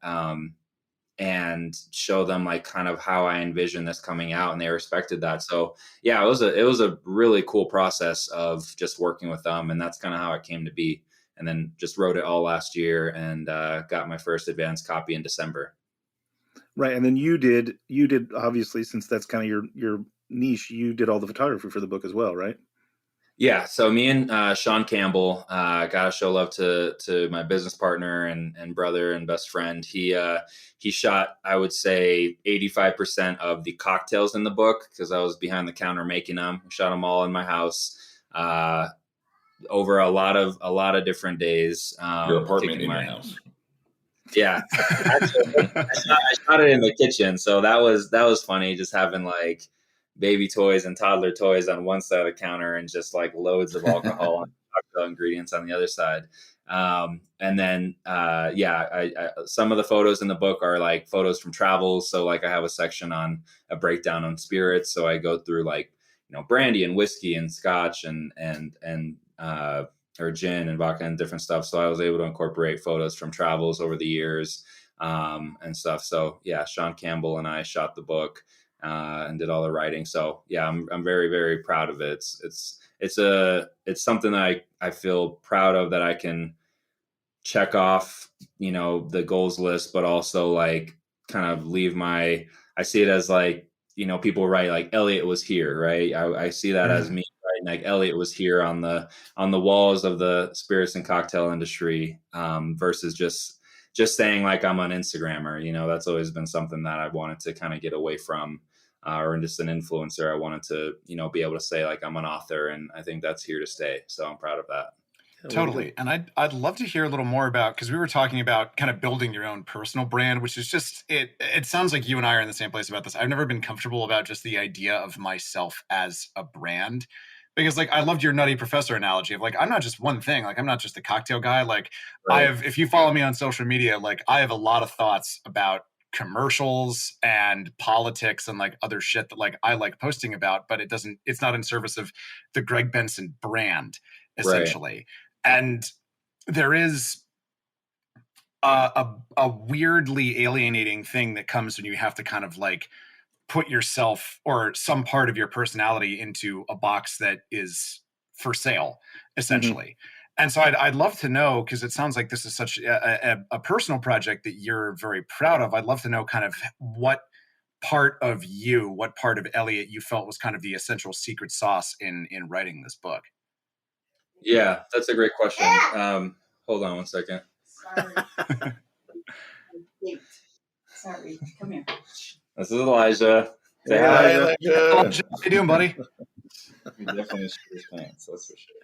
And show them like kind of how I envision this coming out, and they respected that. So yeah, it was a really cool process of just working with them, and that's kind of how it came to be. And then just wrote it all last year and got my first advanced copy in December. Right, and then you did obviously, since that's kind of your niche, you did all the photography for the book as well, right? Yeah, so me and Sean Campbell, gotta show love to my business partner and brother and best friend. He shot, I would say, 85% of the cocktails in the book because I was behind the counter making them. Shot them all in my house over a lot of different days. Your apartment in your house. Yeah, actually, I shot it in the kitchen, so that was funny. Just having like baby toys and toddler toys on one side of the counter and just like loads of alcohol and cocktail ingredients on the other side. And then, some of the photos in the book are like photos from travels. So like I have a section on a breakdown on spirits. So I go through like, brandy and whiskey and scotch and or gin and vodka and different stuff. So I was able to incorporate photos from travels over the years, and stuff. So yeah, Sean Campbell and I shot the book. And did all the writing. So yeah, I'm very, very proud of it. It's something that I feel proud of that I can check off, the goals list, but also like kind of leave I see it as like, people write like Elliot was here, right? I see that as me writing like Elliot was here on the walls of the spirits and cocktail industry, versus just saying like I'm an Instagrammer. That's always been something that I wanted to kind of get away from. Or just an influencer. I wanted to, be able to say like I'm an author, and I think that's here to stay. So I'm proud of that. Totally. And I'd love to hear a little more about, because we were talking about kind of building your own personal brand, which is just, it sounds like you and I are in the same place about this. I've never been comfortable about just the idea of myself as a brand. Because like, I loved your Nutty Professor analogy of like, I'm not just one thing. Like, I'm not just a cocktail guy. Like Right. if you follow me on social media, like I have a lot of thoughts about commercials and politics and like other shit that like I like posting about, but it's not in service of the Greg Benson brand, essentially. Right. And there is a weirdly alienating thing that comes when you have to kind of like put yourself or some part of your personality into a box that is for sale, essentially. Mm-hmm. And so I'd love to know, because it sounds like this is such a personal project that you're very proud of. I'd love to know kind of what part of Elliot you felt was kind of the essential secret sauce in writing this book. Yeah, that's a great question. Hold on one second. Sorry. Sorry, come here. This is Elijah. Say Hey, hi. Elijah. How you doing, buddy? He definitely shit his pants, that's for sure.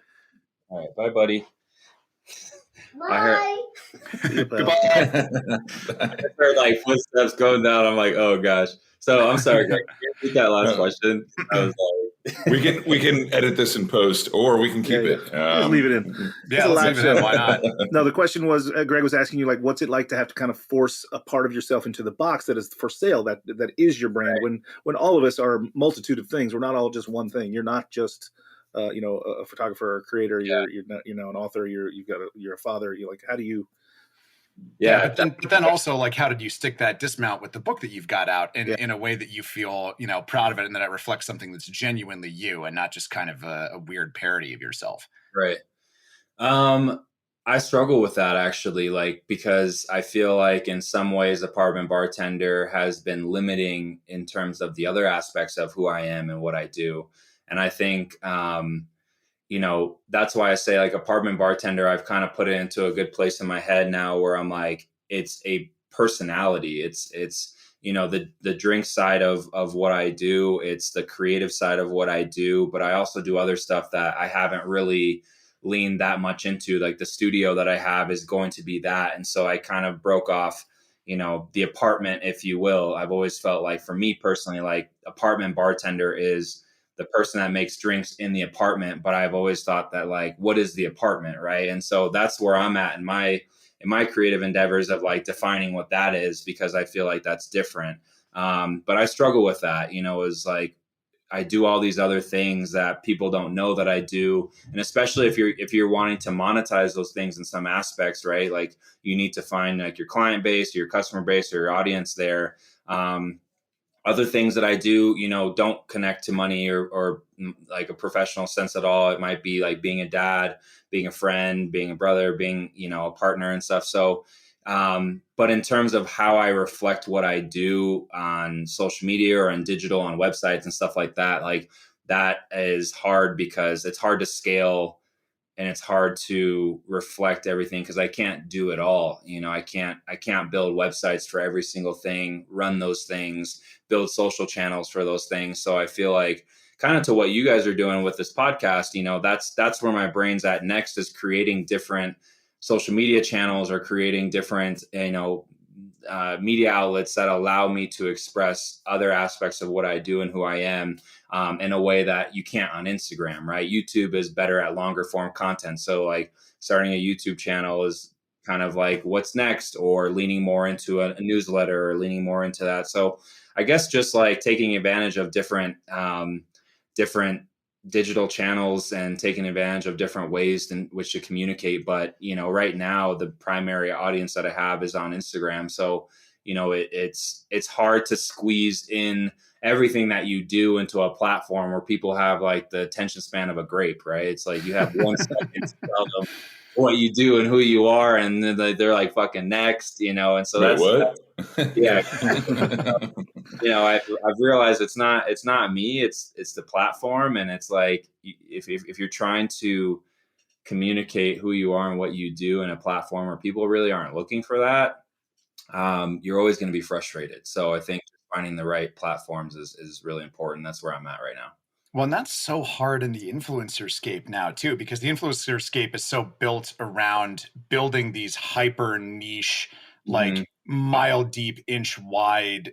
All right, bye, buddy. Bye. I heard like footsteps going down. I'm like, oh gosh. So I'm sorry, Greg. Can you repeat that last question? I was like, we can edit this in post, or we can keep it. Just leave it in. Yeah, let's leave it in. Why not? No, the question was, Greg was asking you, like, what's it like to have to kind of force a part of yourself into the box that is for sale, that is your brand, when all of us are a multitude of things. We're not all just one thing. You're not just a photographer or a creator. You're not, an author. You're a father. You're like, how do you? Yeah, but then also, like, how did you stick that dismount with the book that you've got out in a way that you feel, proud of it, and that it reflects something that's genuinely you and not just kind of a weird parody of yourself? Right. I struggle with that actually, like, because I feel like in some ways Apartment Bartender has been limiting in terms of the other aspects of who I am and what I do. And I think, that's why I say, like, Apartment Bartender, I've kind of put it into a good place in my head now where I'm like, it's a personality. It's the drink side of what I do. It's the creative side of what I do, but I also do other stuff that I haven't really leaned that much into. Like the studio that I have is going to be that. And so I kind of broke off, the apartment, if you will. I've always felt like, for me personally, like, Apartment Bartender is the person that makes drinks in the apartment. But I've always thought that, like, what is the apartment? Right. And so that's where I'm at in my creative endeavors of, like, defining what that is, because I feel like that's different. But I struggle with that, is like, I do all these other things that people don't know that I do. And especially if you're wanting to monetize those things in some aspects, right? Like, you need to find, like, your client base, your customer base, or your audience there. Other things that I do, don't connect to money or like a professional sense at all. It might be like being a dad, being a friend, being a brother, being, a partner and stuff. So, but in terms of how I reflect what I do on social media or on digital, on websites and stuff like that, like, that is hard because it's hard to scale and it's hard to reflect everything because I can't do it all. I can't build websites for every single thing, run those things, build social channels for those things. So I feel like, kind of to what you guys are doing with this podcast, that's where my brain's at next, is creating different social media channels or creating different, media outlets that allow me to express other aspects of what I do and who I am, in a way that you can't on Instagram, right? YouTube is better at longer form content. So, like, starting a YouTube channel is kind of like what's next, or leaning more into a newsletter, or leaning more into that. So I guess just like taking advantage of different digital channels and taking advantage of different ways in which to communicate. But, right now the primary audience that I have is on Instagram. So, it's hard to squeeze in everything that you do into a platform where people have, like, the attention span of a grape, right? It's like you have 1 second to tell them what you do and who you are, and then they're like, fucking next, and so Wait, what? Yeah. I've realized it's not me, it's the platform. And it's like, if you're trying to communicate who you are and what you do in a platform where people really aren't looking for that, you're always going to be frustrated. So I think finding the right platforms is really important. That's where I'm at right now. Well, and that's so hard in the influencer scape now too, because the influencer scape is so built around building these hyper niche, like mile deep, inch wide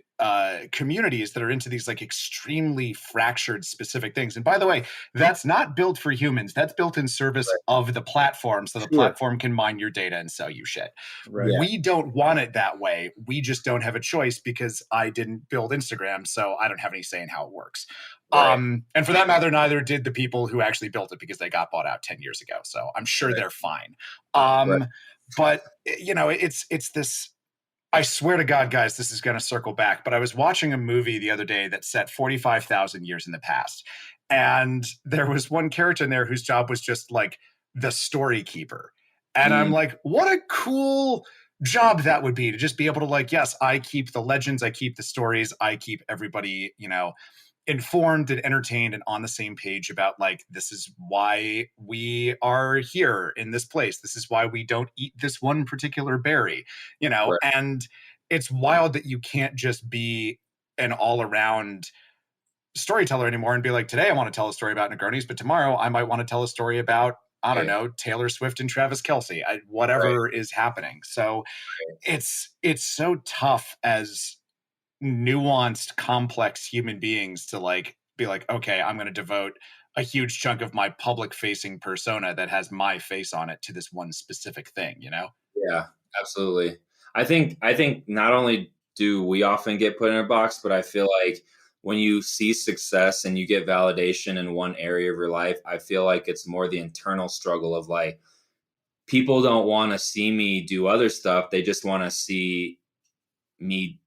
communities that are into these, like, extremely fractured specific things. And by the way, that's not built for humans. That's built in service of the platform, so the platform can mine your data and sell you shit. Right. We don't want it that way. We just don't have a choice, because I didn't build Instagram, so I don't have any say in how it works. Right. And for that matter, neither did the people who actually built it, because they got bought out 10 years ago. So I'm sure they're fine. But it's this, I swear to God, guys, this is going to circle back. But I was watching a movie the other day that set 45,000 years in the past. And there was one character in there whose job was just like the story keeper. And I'm like, what a cool job that would be, to just be able to, like, yes, I keep the legends, I keep the stories, I keep everybody, informed and entertained and on the same page about, like, this is why we are here in this place. This is why we don't eat this one particular berry, and it's wild that you can't just be an all around storyteller anymore and be like, today I want to tell a story about Negronis, but tomorrow I might want to tell a story about, I don't know, Taylor Swift and Travis Kelce, whatever is happening. So it's so tough as nuanced, complex human beings to like be like, okay, I'm going to devote a huge chunk of my public facing persona that has my face on it to this one specific thing, you know? Yeah, absolutely. I think not only do we often get put in a box, but I feel like when you see success and you get validation in one area of your life, I feel like it's more the internal struggle of like, people don't want to see me do other stuff. They just want to see me.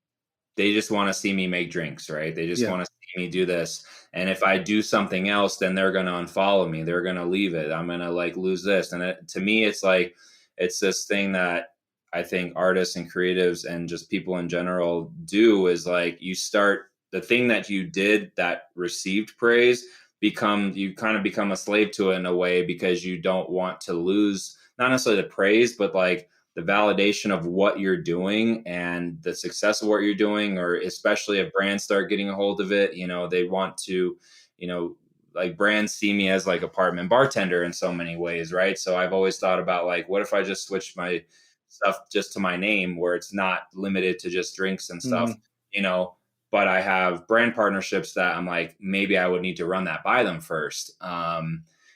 They just want to see me make drinks, right? They just want to see me do this. And if I do something else, then they're going to unfollow me. They're going to leave it. I'm going to like lose this. And to me, it's like, it's this thing that I think artists and creatives and just people in general do is like, you start the thing that you did that received praise you kind of become a slave to it in a way, because you don't want to lose, not necessarily the praise, but like the validation of what you're doing and the success of what you're doing, or especially if brands start getting a hold of it, you know, they want to, you know, like brands see me as like apartment bartender in so many ways. Right. So I've always thought about like, what if I just switch my stuff just to my name, where it's not limited to just drinks and stuff, you know, but I have brand partnerships that I'm like, maybe I would need to run that by them first.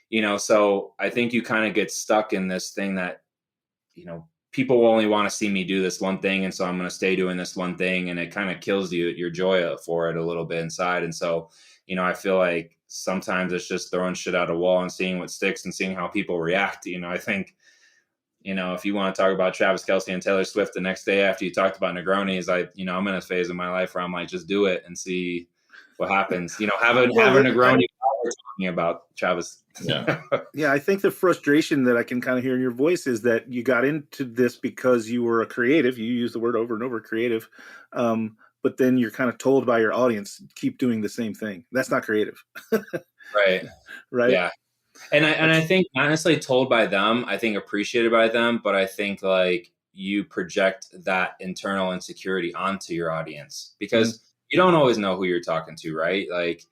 You know, so I think you kind of get stuck in this thing that, you know, people only want to see me do this one thing. And so I'm going to stay doing this one thing. And it kind of kills your joy for it a little bit inside. And so, you know, I feel like sometimes it's just throwing shit at a wall and seeing what sticks and seeing how people react. You know, I think, you know, if you want to talk about Travis Kelce and Taylor Swift the next day after you talked about Negronis, I'm in a phase of my life where I'm like, just do it and see what happens. You know, have a Negroni talking about Travis. Yeah. Yeah. I think the frustration that I can kind of hear in your voice is that you got into this because you were a creative. You use the word over and over, creative. But then you're kind of told by your audience, keep doing the same thing. That's not creative. Right. Right. Yeah. And I think honestly told by them, I think appreciated by them, but I think like you project that internal insecurity onto your audience, because you don't always know who you're talking to, right? Like,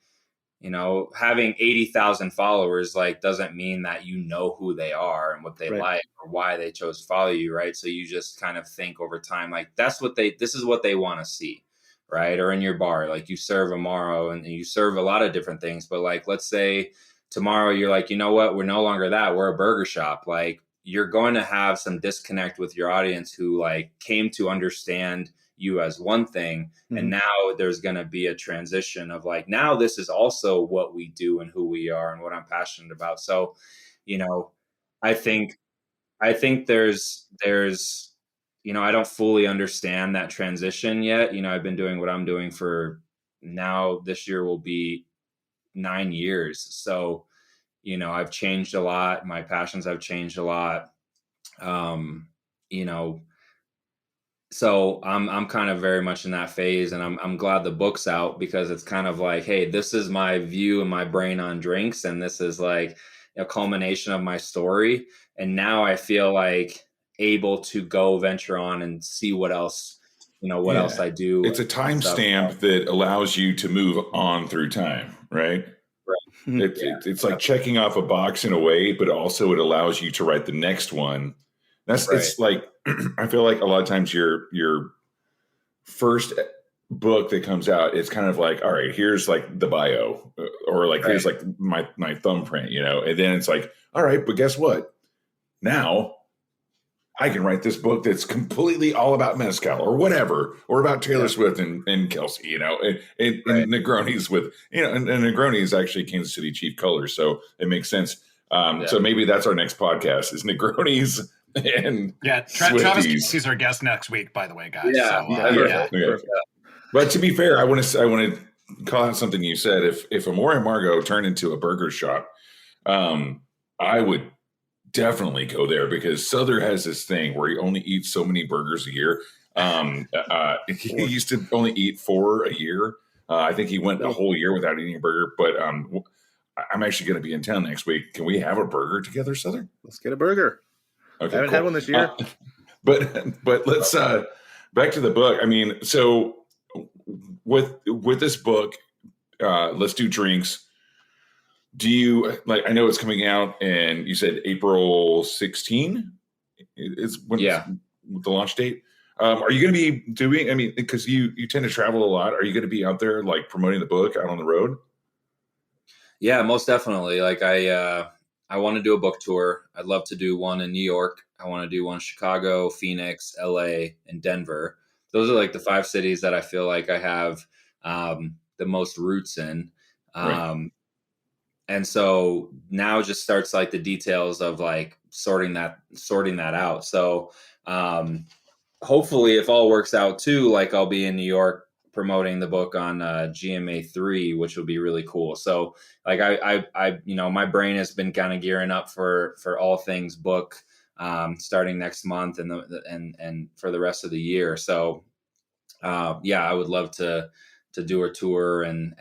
you know, having 80,000 followers, like, doesn't mean that you know who they are and what they like or why they chose to follow you, right? So you just kind of think over time, like, this is what they want to see, right? Or in your bar, like you serve tomorrow and you serve a lot of different things, but like, let's say tomorrow you're like, you know what, we're no longer that, we're a burger shop. Like, you're going to have some disconnect with your audience who like came to understand you as one thing. And now there's going to be a transition of like, now this is also what we do and who we are and what I'm passionate about. So, you know, I think there's, you know, I don't fully understand that transition yet. You know, I've been doing what I'm doing for now, this year will be 9 years. So, you know, I've changed a lot. My passions have changed a lot. You know, so I'm kind of very much in that phase, and I'm glad the book's out, because it's kind of like, hey, this is my view and my brain on drinks, and this is like a culmination of my story. And now I feel like able to go venture on and see what else, you know, what else I do. It's a timestamp that allows you to move on through time, right? Right. It's like checking off a box in a way, but also it allows you to write the next one. It's like, I feel like a lot of times your first book that comes out, it's kind of like, all right, here's like the bio, or like, here's like my thumbprint, you know, and then it's like, all right, but guess what? Now I can write this book that's completely all about mezcal or whatever, or about Taylor Swift and Kelce, you know, and Negronis with, you know, and Negroni is actually Kansas City Chief colors. So it makes sense. So maybe that's our next podcast is Negronis and Travis Kelce's our guest next week, by the way, guys. But to be fair, I want to call out something you said. If Amore and Margot turned into a burger shop, I would definitely go there, because Sother has this thing where he only eats so many burgers a year. He used to only eat 4 a year. I think he went a whole year without eating a burger. But I'm actually going to be in town next week. Can we have a burger together, Sother? Let's get a burger. Okay, I haven't had one this year. But let's back to the book. I mean, so with this book, Let's Do Drinks. Do you like? I know it's coming out, and you said April 16 is when the launch date. Are you going to be doing? I mean, because you tend to travel a lot. Are you going to be out there like promoting the book out on the road? Yeah, most definitely. Like I want to do a book tour. I'd love to do one in New York. I want to do one in Chicago, Phoenix, LA, and Denver. Those are like the 5 cities that I feel like I have the most roots in. Right. And so now just starts like the details of like sorting that out. So hopefully if all works out too, like I'll be in New York promoting the book on GMA 3, which will be really cool. So like I my brain has been kind of gearing up for all things book starting next month and for the rest of the year. So I would love to do a tour and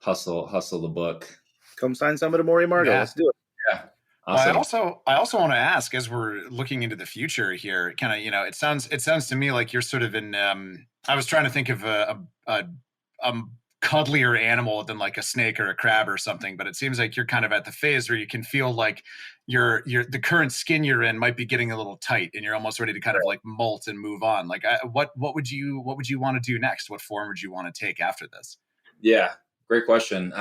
hustle the book. Come sign some of the Maury Margo. Yeah. Let's do it. Yeah. Awesome. I also want to ask, as we're looking into the future here, kind of, it sounds to me like you're sort of in, I was trying to think of a cuddlier animal than like a snake or a crab or something, but it seems like you're kind of at the phase where you can feel like the current skin you're in might be getting a little tight and you're almost ready to kind of like molt and move on. Like what would you want to do next? What form would you want to take after this? Yeah, great question.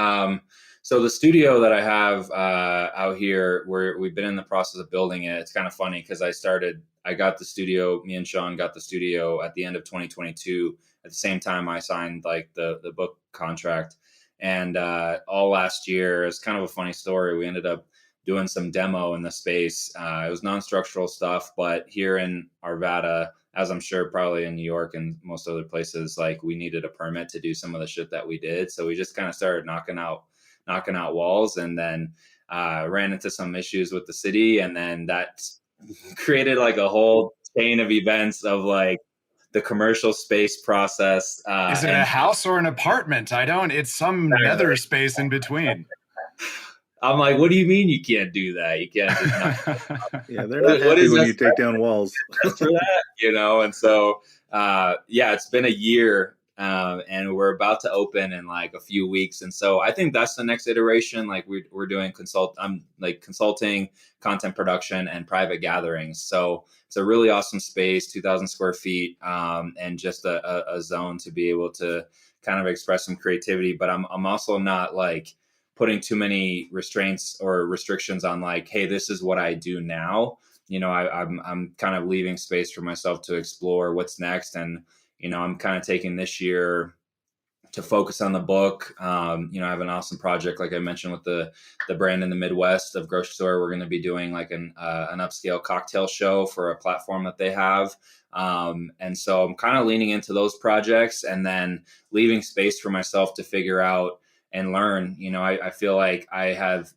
So the studio that I have out here, we've been in the process of building it. It's kind of funny because I got the studio, me and Sean got the studio at the end of 2022. At the same time, I signed like the book contract. And all last year, it's kind of a funny story. We ended up doing some demo in the space. It was non-structural stuff, but here in Arvada, as I'm sure probably in New York and most other places, like we needed a permit to do some of the shit that we did. So we just kind of started knocking out walls, and then ran into some issues with the city. And then that created like a whole chain of events of like the commercial space process. Is it a house or an apartment? It's some nether space in between. I'm like, what do you mean you can't do that? You can't do that. Yeah, they're not happy when you take down walls. For that, And so, it's been a year, and we're about to open in like a few weeks. And so I think that's the next iteration. Like we're doing I'm like consulting, content production, and private gatherings. So it's a really awesome space, 2,000 square feet, and just a zone to be able to kind of express some creativity. But I'm also not like putting too many restraints or restrictions on like, hey, this is what I do now. I'm kind of leaving space for myself to explore what's next. And, I'm kind of taking this year to focus on the book. I have an awesome project, like I mentioned, with the brand in the Midwest of grocery store. We're going to be doing like an upscale cocktail show for a platform that they have. And so I'm kind of leaning into those projects and then leaving space for myself to figure out and learn. I feel like I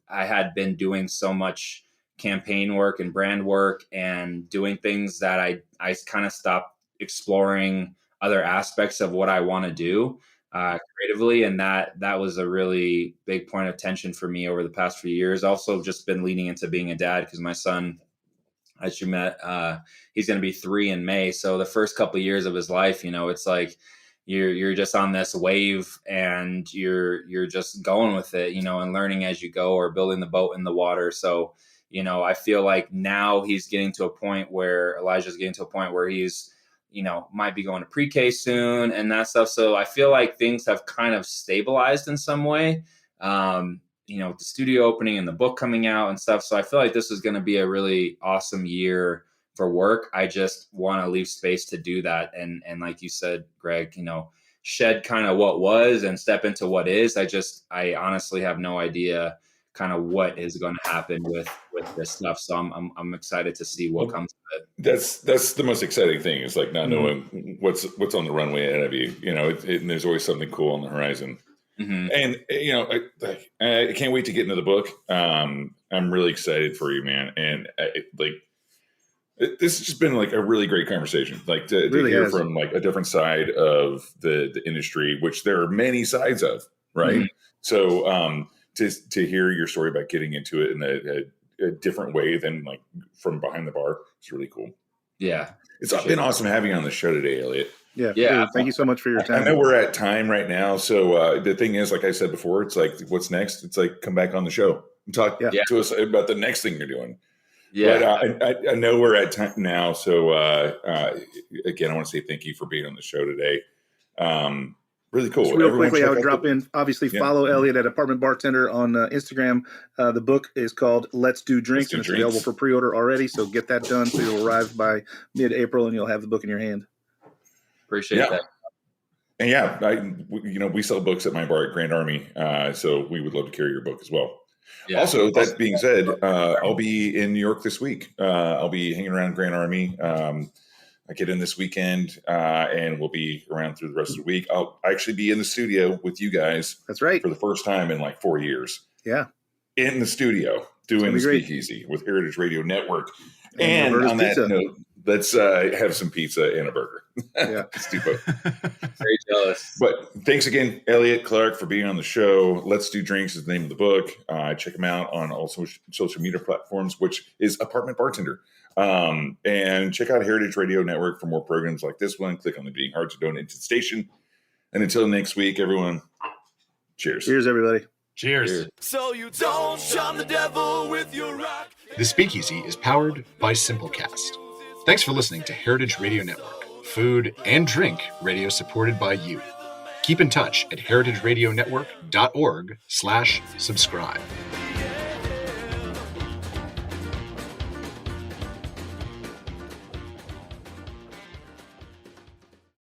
had been doing so much campaign work and brand work and doing things that I kind of stopped exploring other aspects of what I want to do creatively. And that was a really big point of tension for me over the past few years. Also just been leaning into being a dad because my son, as you met, he's going to be 3 in May. So the first couple of years of his life, it's like, you're just on this wave and you're just going with it, and learning as you go or building the boat in the water. So, I feel like now Elijah's getting to a point where he's, might be going to pre-K soon and that stuff. So I feel like things have kind of stabilized in some way, with the studio opening and the book coming out and stuff. So I feel like this is going to be a really awesome year for work. I just want to leave space to do that. And like you said, Greg, shed kind of what was and step into what is. I honestly have no idea kind of what is going to happen with this stuff. So I'm excited to see what comes of it. That's the most exciting thing, is like not knowing what's on the runway ahead of you, and there's always something cool on the horizon. Mm-hmm. And, I can't wait to get into the book. I'm really excited for you, man. And this has just been like a really great conversation, like to hear from like a different side of the industry, which there are many sides of, right? Mm-hmm. So to hear your story about getting into it in a different way than like from behind the bar is really cool. Yeah. It's been awesome having you on the show today, Elliot. Yeah. Really, thank you so much for your time. I know we're at time right now. So the thing is, like I said before, it's like, what's next? It's like, come back on the show and talk to us about the next thing you're doing. Yeah. But I know we're at time now. So again, I want to say thank you for being on the show today. Really cool. Just real quickly, I would drop in, obviously, follow Elliot at Apartment Bartender on Instagram. The book is called Let's Do Drinks, and it's available for pre-order already. So get that done so you'll arrive by mid-April and you'll have the book in your hand. Appreciate that. And we sell books at my bar at Grand Army. So we would love to carry your book as well. Yeah. Also, that being said, I'll be in New York this week. I'll be hanging around Grand Army. I get in this weekend, and we'll be around through the rest of the week. I'll actually be in the studio with you guys. That's right. For the first time in like 4 years. Yeah. In the studio doing the Speakeasy with Heritage Radio Network. And on that note, let's have some pizza and a burger. Yeah. Let's do both. Very jealous. But thanks again, Elliot Clark, for being on the show. Let's Do Drinks is the name of the book. Check them out on all social media platforms, which is Apartment Bartender. And check out Heritage Radio Network for more programs like this one. Click on the Being Hard to Donate to the station. And until next week, everyone, cheers. Cheers, everybody. Cheers. So you don't shun the devil with your rock. The Speakeasy is powered by Simplecast. Thanks for listening to Heritage Radio Network, food and drink radio supported by you. Keep in touch at heritageradionetwork.org/subscribe.